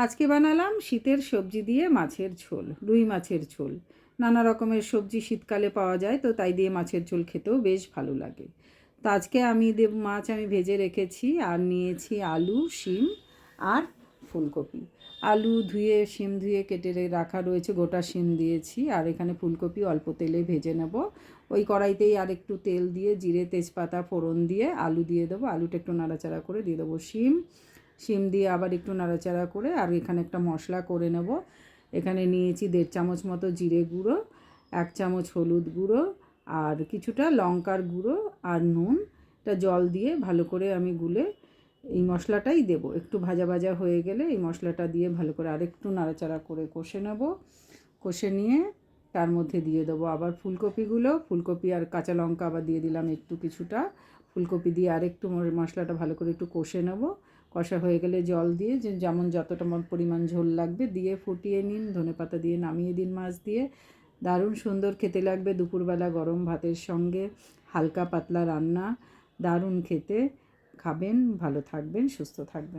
আজকে বানালাম শীতের সবজি দিয়ে মাছের ঝোল, রুই মাছের ঝোল। নানা রকমের সবজি শীতকালে পাওয়া যায়, তো তাই দিয়ে মাছের ঝোল খেতেও বেশ ভালো লাগে। তো আজকে মাছ আমি ভেজে রেখেছি, আর নিয়েছি আলু, শিম আর ফুলকপি। আলু ধুয়ে, শিম ধুয়ে কেটে রাখা রয়েছে, গোটা শিম দিয়েছি। আর এখানে ফুলকপি অল্প তেলে ভেজে নেব। ওই কড়াইতেই আর একটু তেল দিয়ে জিরে তেজপাতা ফোড়ন দিয়ে আলু দিয়ে দেবো। আলুটা একটু নাড়াচাড়া করে দিয়ে দেবো শিম দিয়ে আবার একটু নাড়াচাড়া করে, আর এখানে একটা মশলা করে নেব। এখানে নিয়েছি 1.5 চামচ মতো জিরে গুঁড়ো, 1 চামচ হলুদ গুঁড়ো, আর কিছুটা লঙ্কার গুঁড়ো আর নুন। এটা জল দিয়ে ভালো করে আমি গুলে এই মশলাটাই দেব। একটু ভাজা ভাজা হয়ে গেলে এই মশলাটা দিয়ে ভালো করে আরেকটু নাড়াচাড়া করে কষে নেব। কষে নিয়ে তার মধ্যে দিয়ে দেবো আবার ফুলকপি আর কাঁচা লঙ্কা আবার দিয়ে দিলাম একটু কিছুটা। ফুলকপি দিয়ে আরেকটু মশলাটা ভালো করে একটু কষে নেব। কষা হয়ে গেলে জল দিয়ে যেমন যতটা পরিমাণ ঝোল লাগবে দিয়ে ফুটিয়ে নিন। ধনেপাতা দিয়ে নামিয়ে দিন মাছ দিয়ে। দারুণ সুন্দর খেতে লাগবে দুপুরবেলা গরম ভাতের সঙ্গে। হালকা পাতলা রান্না, দারুণ খেতে। খাবেন, ভালো থাকবেন, সুস্থ থাকবেন।